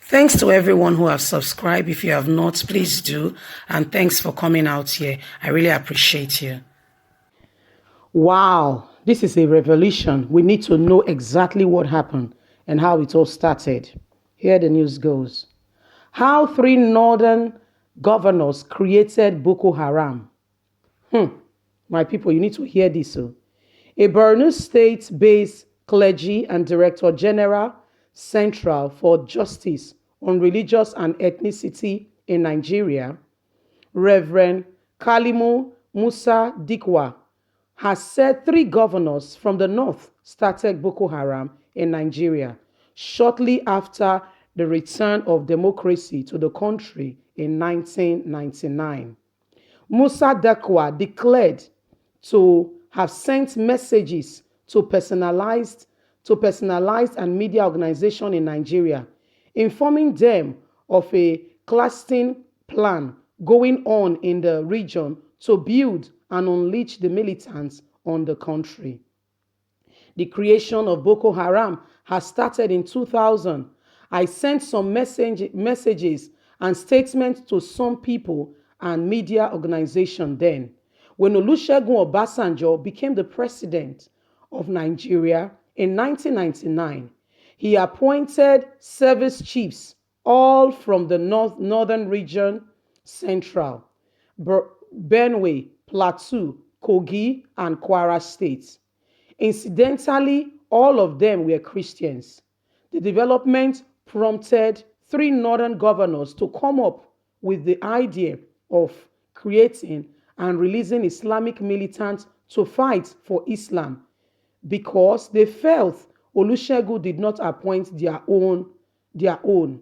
Thanks to everyone who have subscribed. If you have not, please do. And thanks for coming out here. I really appreciate you. Wow, this is a revelation. We need to know exactly what happened and how it all started. Here the news goes. How three northern governors created Boko Haram. My people, you need to hear this. A Borno State-based clergy and Director General Central for Justice on Religious and Ethnicity in Nigeria, Reverend Kalimu Musa Dikwa, has said three governors from the north started Boko Haram in Nigeria shortly after the return of democracy to the country in 1999. Musa Dakwa declared to have sent messages to personalized and media organization in Nigeria, informing them of a clandestine plan going on in the region to build and unleash the militants on the country. The creation of Boko Haram has started in 2000. I sent some messages and statements to some people and media organizations then. When Olusegun Obasanjo became the president of Nigeria in 1999, he appointed service chiefs, all from the northern region, Central, Benue, Plateau, Kogi, and Kwara states. Incidentally, all of them were Christians. The development prompted three northern governors to come up with the idea of creating and releasing Islamic militants to fight for Islam because they felt Olusegun did not appoint their own,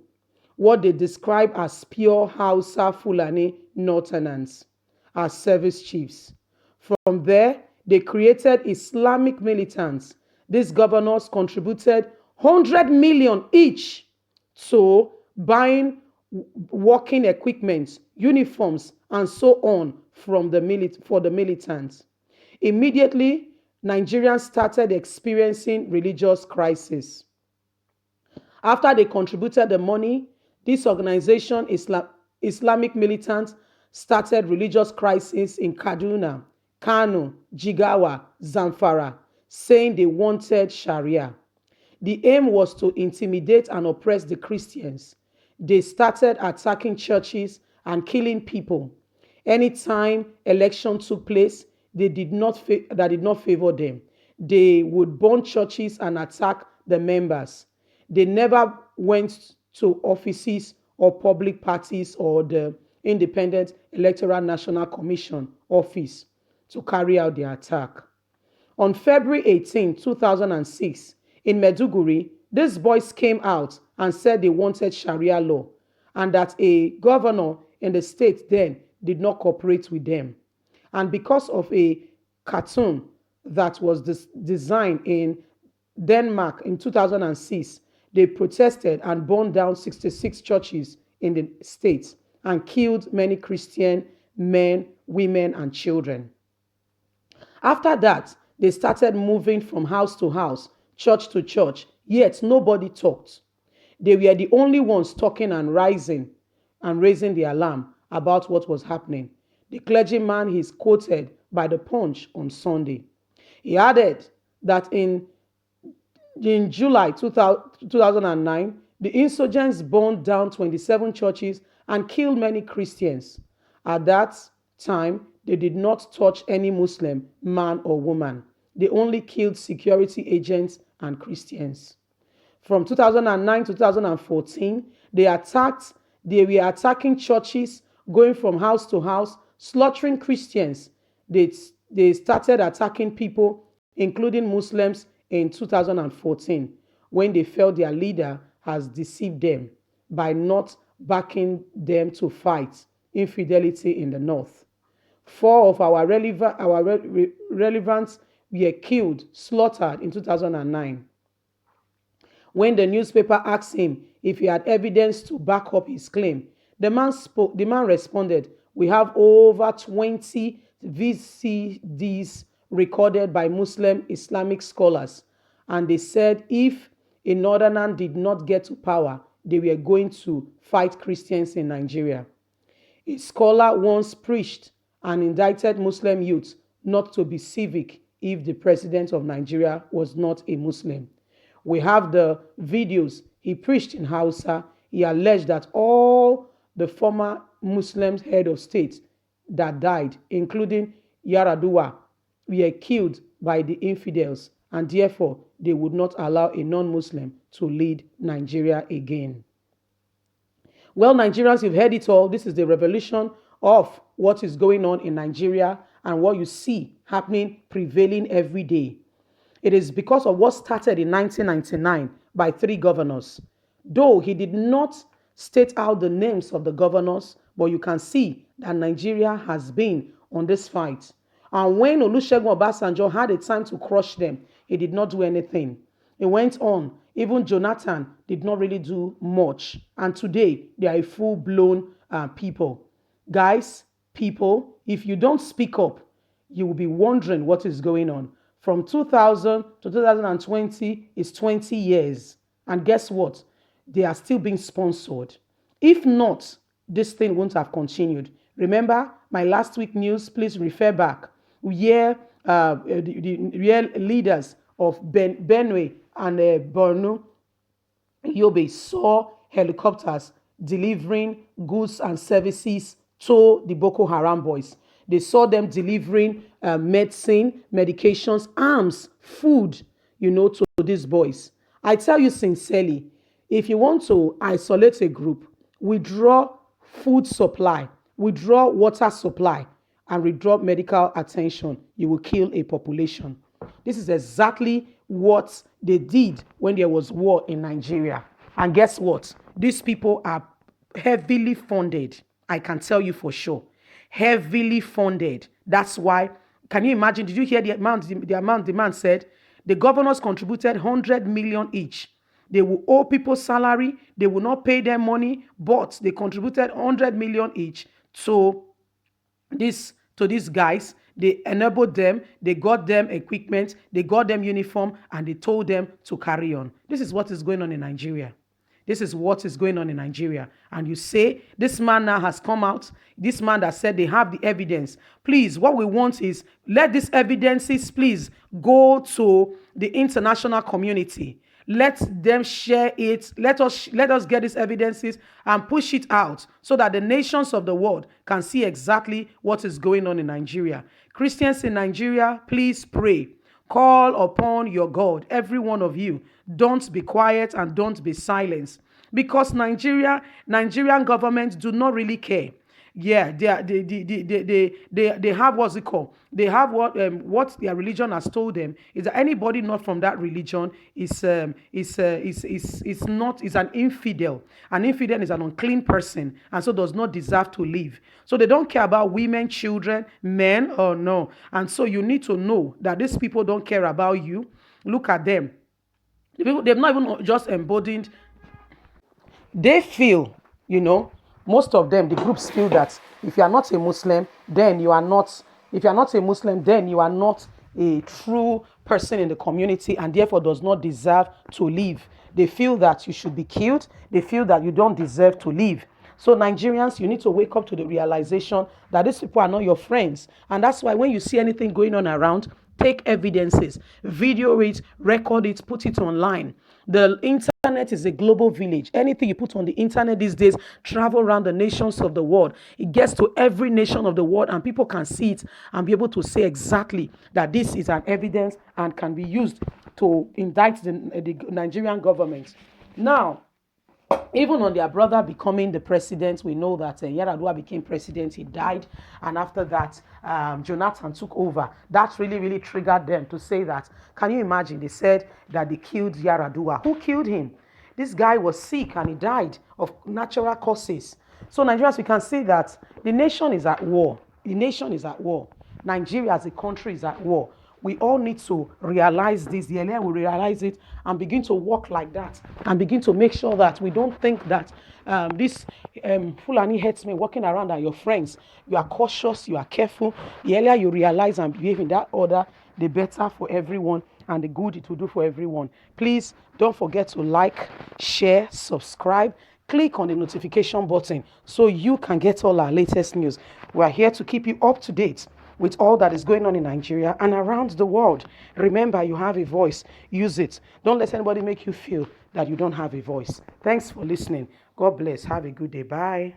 what they describe as pure Hausa Fulani Northerners, as service chiefs. From there, they created Islamic militants. These governors contributed 100 million each to buying working equipment, uniforms, and so on from for the militants. Immediately, Nigerians started experiencing religious crisis. After they contributed the money, this organization, Islamic militants, started religious crisis in Kaduna, Kano, Jigawa, Zamfara, saying they wanted Sharia. The aim was to intimidate and oppress the Christians. They started attacking churches and killing people. Anytime election took place, that did not favor them. They would burn churches and attack the members. They never went to offices or public parties or the Independent Electoral National Commission office to carry out the attack. On February 18, 2006, in Meduguri, these boys came out and said they wanted Sharia law and that a governor in the state then did not cooperate with them. And because of a cartoon that was designed in Denmark in 2006, they protested and burned down 66 churches in the state and killed many Christian men, women, and children. After that, they started moving from house to house, church to church, yet nobody talked. They were the only ones talking and raising the alarm about what was happening. The clergyman is quoted by the Punch on Sunday. He added that in July 2009, the insurgents burned down 27 churches and killed many Christians. At that time, they did not touch any Muslim man or woman. They only killed security agents and Christians. From 2009 to 2014, they were attacking churches, going from house to house, slaughtering Christians. They started attacking people, including Muslims, in 2014 when they felt their leader has deceived them by not backing them to fight infidelity in the north. Four of our relevants were killed, slaughtered in 2009. When the newspaper asked him if he had evidence to back up his claim, the man responded, "We have over 20 VCDs recorded by Muslim Islamic scholars, and they said if a northerner did not get to power, they were going to fight Christians in Nigeria. A scholar once preached and indicted Muslim youth not to be civic if the president of Nigeria was not a Muslim. We have the videos. He preached in Hausa. He alleged that all the former Muslim head of state that died, including Yaradua, were killed by the infidels, and therefore they would not allow a non-Muslim to lead Nigeria again. Well, Nigerians, you've heard it all. This is the revolution of what is going on in Nigeria and what you see happening, prevailing every day. It is because of what started in 1999 by 3 governors. Though he did not state out the names of the governors, but you can see that Nigeria has been on this fight. And when Olusegun Obasanjo had a time to crush them, he did not do anything. It went on. Even Jonathan did not really do much. And today, they are a full-blown people. Guys, people, if you don't speak up, you will be wondering what is going on. From 2000 to 2020 is 20 years. And guess what? They are still being sponsored. If not, this thing won't have continued. Remember my last week news? Please refer back. Where the real leaders of Benue and Borno, Yobe saw helicopters delivering goods and services to the Boko Haram boys. They saw them delivering medicine, medications, arms, food, to these boys. I tell you sincerely, if you want to isolate a group, withdraw food supply, withdraw water supply, and withdraw medical attention, you will kill a population. This is exactly what they did when there was war in Nigeria. And guess what? These people are heavily funded. I can tell you for sure. Heavily funded. That's why, can you imagine? Did you hear the amount the man said? The governors contributed 100 million each. They will owe people salary. They will not pay them money, but they contributed 100 million each to these guys. They enabled them, they got them equipment, they got them uniform, and they told them to carry on. This is what is going on in Nigeria. This is what is going on in Nigeria. And you say, this man now has come out, this man that said they have the evidence. Please, what we want is, let these evidences, please, go to the international community. Let them share it. Let us get these evidences and push it out so that the nations of the world can see exactly what is going on in Nigeria. Christians in Nigeria, please pray. Call upon your God, every one of you. Don't be quiet and don't be silenced, because Nigerian government do not really care. Yeah, they have what's it called? They have what their religion has told them is that anybody not from that religion is an infidel. An infidel is an unclean person, and so does not deserve to live. So they don't care about women, children, men, or no. And so you need to know that these people don't care about you. Look at them. They've not even just embodied. They feel, most of them, the groups feel that if you are not a Muslim, then you are not, if you are not a Muslim, then you are not a true person in the community and therefore does not deserve to live. They feel that you should be killed. They feel that you don't deserve to live. So Nigerians, you need to wake up to the realization that these people are not your friends. And that's why when you see anything going on around, take evidences, video it, record it, put it online. The internet is a global village. Anything you put on the internet these days travel around the nations of the world. It gets to every nation of the world and people can see it and be able to say exactly that this is an evidence and can be used to indict the Nigerian government. Now, even on their brother becoming the president, we know that Yaradua became president, he died, and after that, Jonathan took over. That really, really triggered them to say that. Can you imagine? They said that they killed Yaradua. Who killed him? This guy was sick and he died of natural causes. So Nigerians, we can see that the nation is at war. The nation is at war. Nigeria as a country is at war. We all need to realize this. The earlier we realize it and begin to walk like that and begin to make sure that we don't think that this Fulani herdsmen walking around are your friends. You are cautious, you are careful. The earlier you realize and behave in that order, the better for everyone and the good it will do for everyone. Please don't forget to like, share, subscribe. Click on the notification button so you can get all our latest news. We are here to keep you up to date with all that is going on in Nigeria and around the world. Remember, you have a voice. Use it. Don't let anybody make you feel that you don't have a voice. Thanks for listening. God bless. Have a good day. Bye.